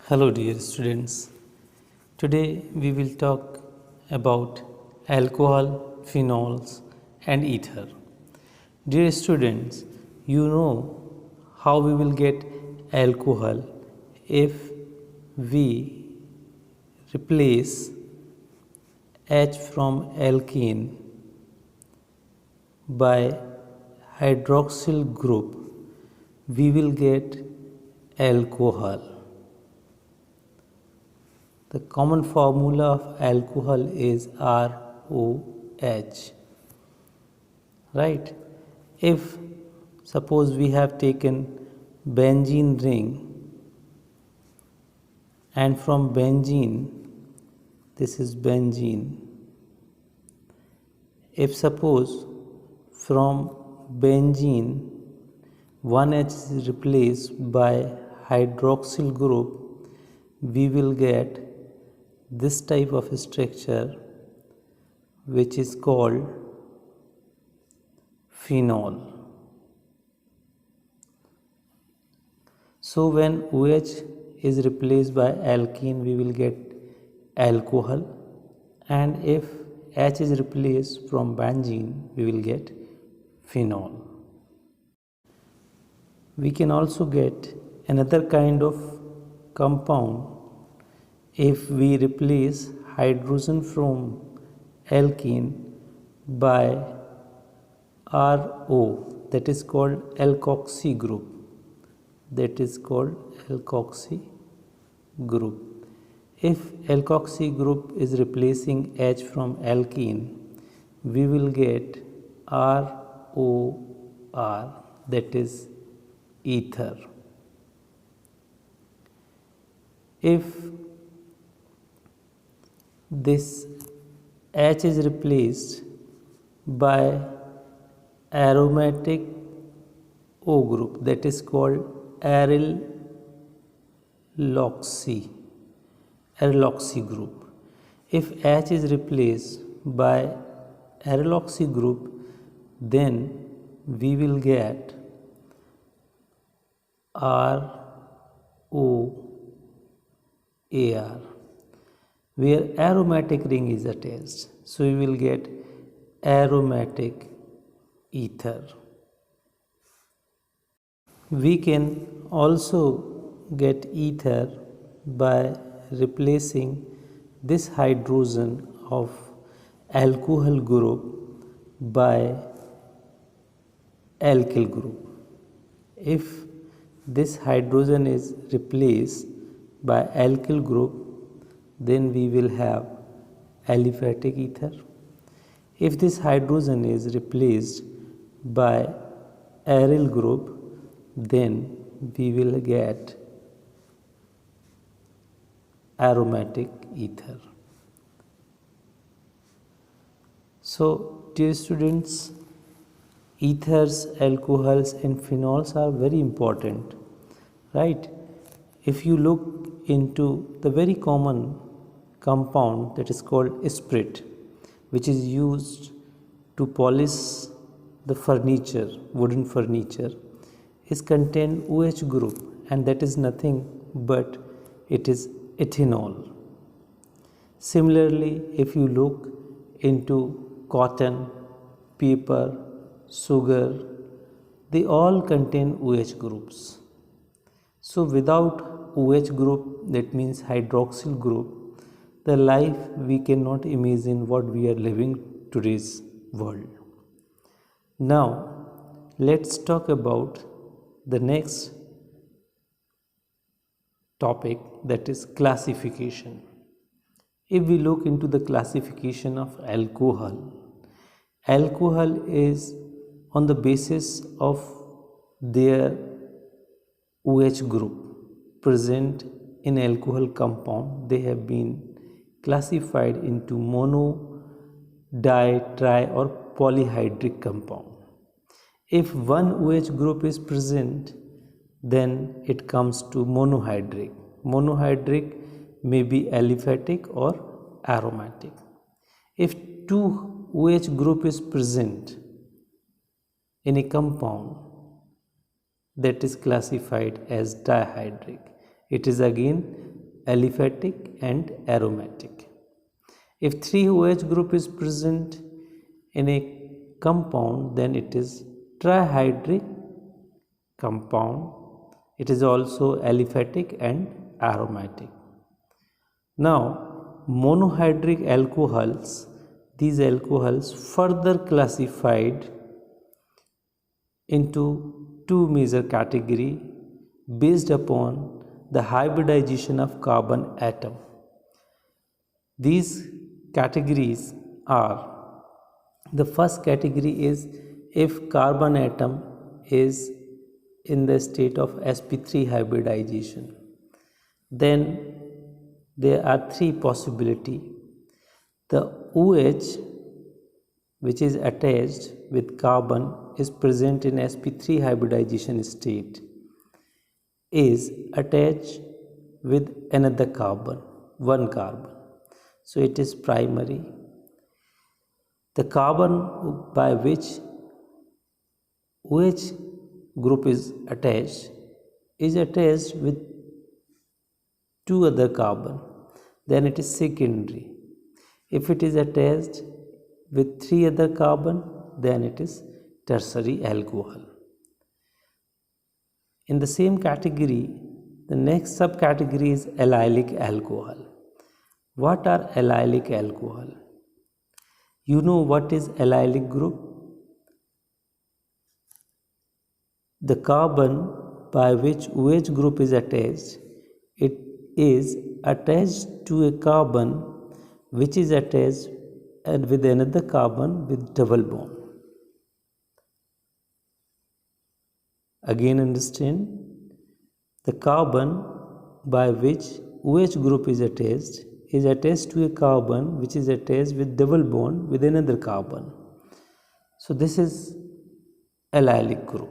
Hello, dear students. Today we will talk about alcohol, phenols, and ether. Dear students, you know how we will get alcohol if we replace H from alkene by hydroxyl group, we will get alcohol. The common formula of alcohol is ROH, right? If suppose we have taken benzene ring and from benzene, this is benzene. If suppose from benzene 1H is replaced by hydroxyl group, we will get this type of structure which is called phenol. So when OH is replaced by alkene, we will get alcohol, and if H is replaced from benzene, we will get phenol. We can also get another kind of compound if we replace hydrogen from alkene by RO, that is called alkoxy group. That is called alkoxy group. If alkoxy group is replacing H from alkene, we will get ROR, that is ether. If this H is replaced by aromatic O group, that is called arylloxy group. If H is replaced by arylloxy group, then we will get ROAR, where aromatic ring is attached. So we will get aromatic ether. We can also get ether by replacing this hydrogen of alcohol group by alkyl group. If this hydrogen is replaced by alkyl group, then we will have aliphatic ether. If this hydrogen is replaced by aryl group, then we will get aromatic ether. So, dear students, ethers, alcohols, and phenols are very important, right? If you look into the very common compound that is called spirit, which is used to polish the furniture, wooden furniture, is contain OH group, and that is nothing but it is ethanol. Similarly, if you look into cotton, paper, sugar, they all contain OH groups. So without OH group, that means hydroxyl group, the life we cannot imagine what we are living today's world. Now let's talk about the next topic, that is classification. If we look into the classification of alcohol, alcohol is on the basis of their OH group present in alcohol compound. They have been classified into mono, di, tri or polyhydric compound. If one OH group is present, then it comes to monohydric. Monohydric may be aliphatic or aromatic. If two OH group is present in a compound, that is classified as dihydric. It is again aliphatic and aromatic. If 3-OH group is present in a compound, then it is trihydric compound. It is also aliphatic and aromatic. Now, monohydric alcohols, these alcohols further classified into two major categories based upon the hybridization of carbon atom. These categories are, the first category is if carbon atom is in the state of sp3 hybridization, then there are three possibilities. The OH which is attached with carbon is present in sp3 hybridization state is attached with another carbon, one carbon. So it is primary. The carbon by which OH group is attached with two other carbon, then it is secondary. If it is attached with three other carbon, then it is tertiary alcohol. In the same category, the next subcategory is allylic alcohol. What are allylic alcohol? You know what is allylic group? The carbon by which OH group is attached, it is attached to a carbon which is attached and with another carbon with double bond. Again understand, the carbon by which OH group is attached to a carbon which is attached with double bond with another carbon. So this is allylic group.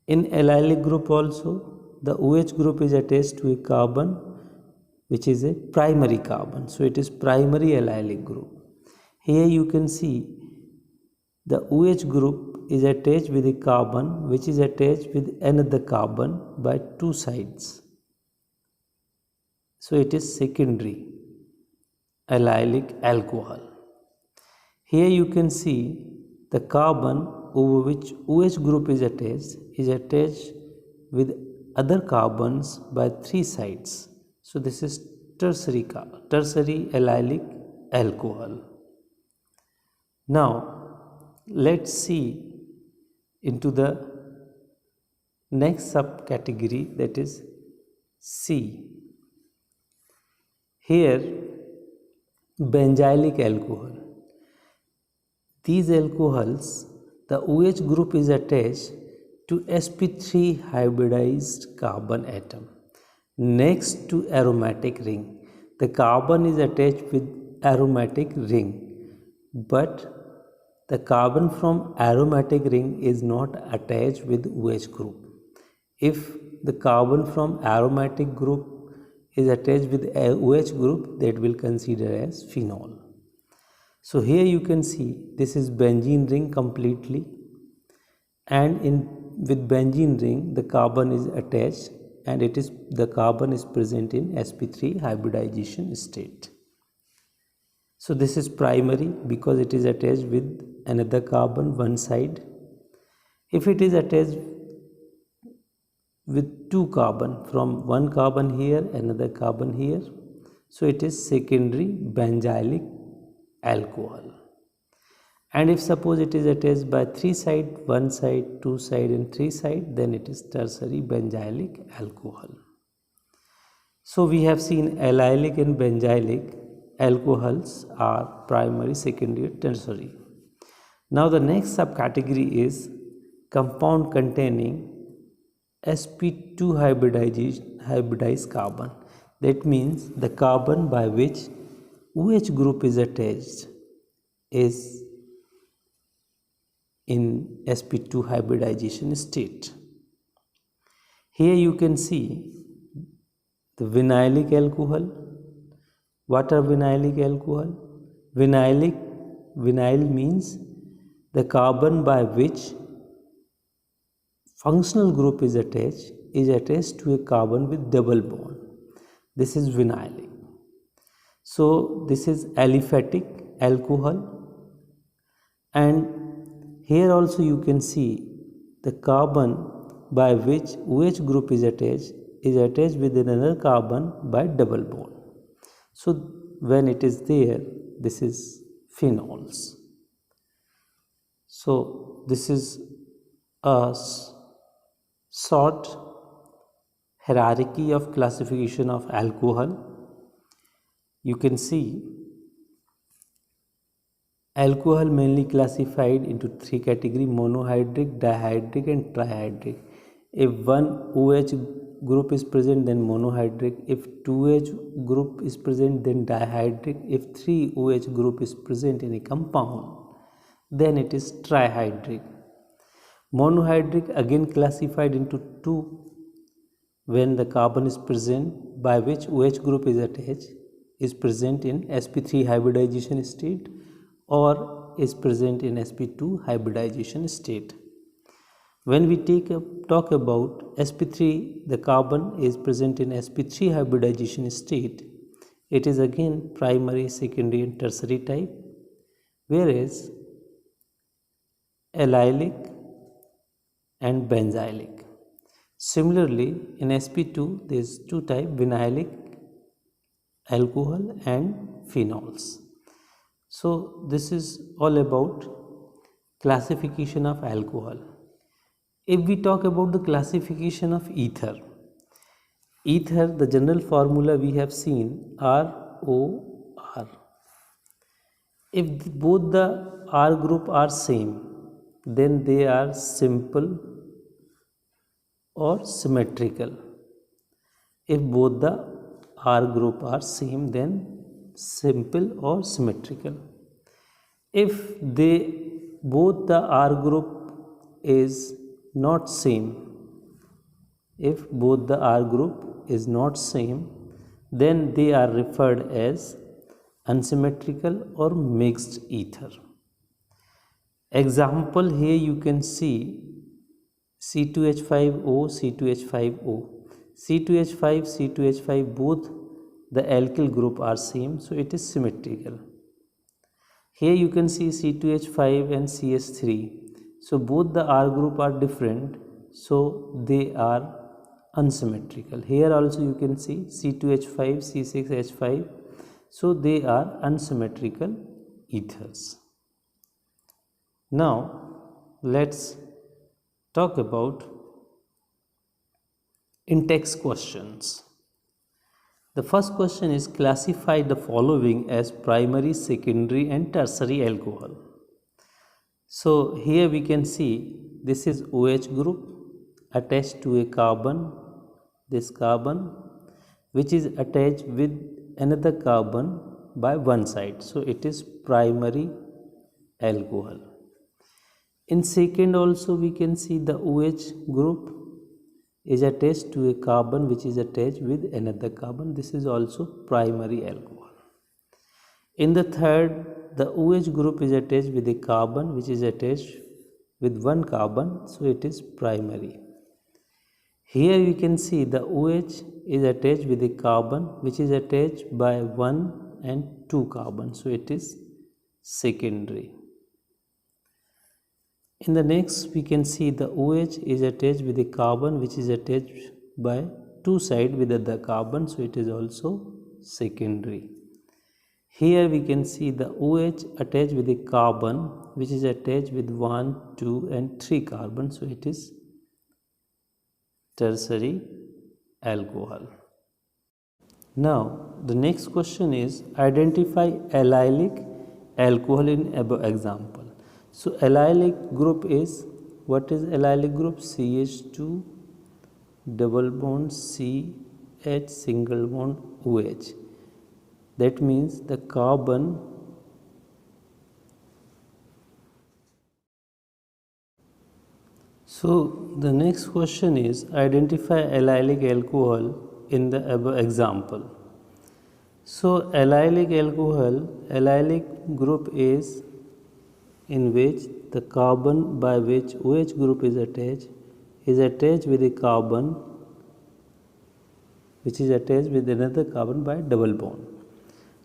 In allylic group also, the OH group is attached to a carbon which is a primary carbon. So it is primary allylic group. Here you can see the OH group is attached with a carbon which is attached with another carbon by two sides. So it is secondary allylic alcohol. Here you can see the carbon over which OH group is attached with other carbons by three sides. So this is tertiary allylic alcohol. Now let's see into the next subcategory, that is C. Here benzylic alcohol. These alcohols, the OH group is attached to sp3 hybridized carbon atom next to aromatic ring. The carbon is attached with aromatic ring, but the carbon from aromatic ring is not attached with OH group. If the carbon from aromatic group is attached with OH group, that will consider as phenol. So here you can see this is benzene ring completely, and with benzene ring the carbon is attached and the carbon is present in sp3 hybridization state. So this is primary because it is attached with another carbon one side. If it is attached with two carbon, from one carbon here, another carbon here, so it is secondary benzylic alcohol. And if suppose it is attached by three side, one side, two side and three side, then it is tertiary benzylic alcohol. So we have seen allylic and benzylic alcohols are primary, secondary, tertiary. Now the next subcategory is compound containing sp2 hybridized carbon. That means the carbon by which OH group is attached is in sp2 hybridization state. Here you can see the vinylic alcohol. What are vinylic alcohol? Vinyl means the carbon by which functional group is attached to a carbon with double bond. this is vinylic. So this is aliphatic alcohol, and here also you can see the carbon by which OH group is attached with another carbon by double bond. So when it is there, this is phenols. So this is a short hierarchy of classification of alcohol. You can see alcohol mainly classified into three categories: monohydric, dihydric and trihydric. If one OH group is present, then monohydric. If 2H group is present, then dihydric. If 3OH group is present in a compound, then it is trihydric. Monohydric again classified into two when the carbon is present by which OH group is attached is present in sp3 hybridization state or is present in sp2 hybridization state. When we talk about sp3, the carbon is present in sp3 hybridization state. It is again primary, secondary and tertiary type, whereas allylic and benzylic. Similarly, in sp2 there is two types: vinylic alcohol and phenols. So this is all about classification of alcohol. If we talk about the classification of ether, the general formula we have seen ROR. If both the R group are same, then they are simple or symmetrical. If both the R group are same, then simple or symmetrical. If both the R group is not same, if both the R group is not same, then they are referred as unsymmetrical or mixed ether. Example, here you can see C2H5O, C2H5O. C2H5, C2H5, both the alkyl group are same, so it is symmetrical. Here you can see C2H5 and CH3. So both the R group are different, so they are unsymmetrical. Here also you can see C2H5, C6H5, so they are unsymmetrical ethers. Now let's talk about in-text questions. The first question is: classify the following as primary, secondary and tertiary alcohol. So here we can see this is OH group attached to a carbon, this carbon, which is attached with another carbon by one side. So it is primary alcohol. In second also we can see the OH group is attached to a carbon which is attached with another carbon. This is also primary alcohol. In the third, the OH group is attached with a carbon which is attached with one carbon, so it is primary. Here we can see the OH is attached with a carbon which is attached by 1 and 2 carbons, so it is secondary. In the next we can see the OH is attached with a carbon which is attached by two sides with other carbon, so it is also secondary. Here we can see the OH attached with a carbon which is attached with 1, 2 and 3 carbons, so it is tertiary alcohol. Now the next question is: identify allylic alcohol in above example. So allylic group is, what is allylic group? CH2 double bond CH single bond OH. That means the carbon So the next question is: identify allylic alcohol in the above example. So allylic alcohol, allylic group is in which the carbon by which OH group is attached with a carbon which is attached with another carbon by double bond.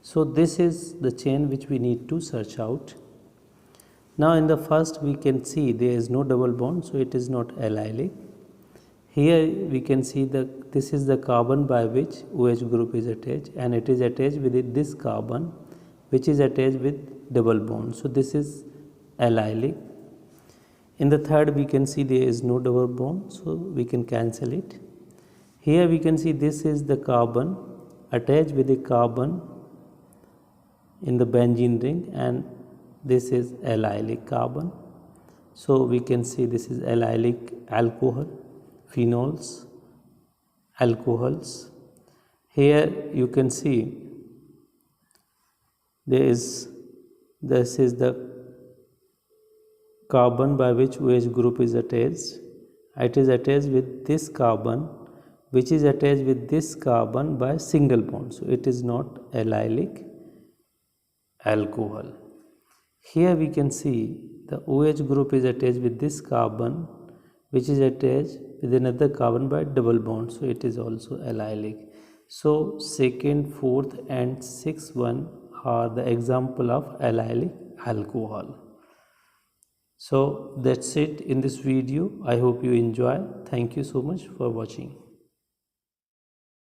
So this is the chain which we need to search out. Now in the first we can see there is no double bond, so it is not allylic. Here we can see that this is the carbon by which OH group is attached, and it is attached with this carbon which is attached with double bond. So this is allylic. In the third we can see there is no double bond, so we can cancel it. Here we can see this is the carbon attached with a carbon in the benzene ring, and this is allylic carbon. So we can see this is allylic alcohol, phenols, alcohols. Here you can see this is the carbon by which OH group is attached. It is attached with this carbon which is attached with this carbon by single bond, so it is not allylic alcohol. Here we can see the OH group is attached with this carbon which is attached with another carbon by double bond, so it is also allylic. So second, fourth and sixth one are the example of allylic alcohol. So that's it in this video. I hope you enjoy. Thank you so much for watching.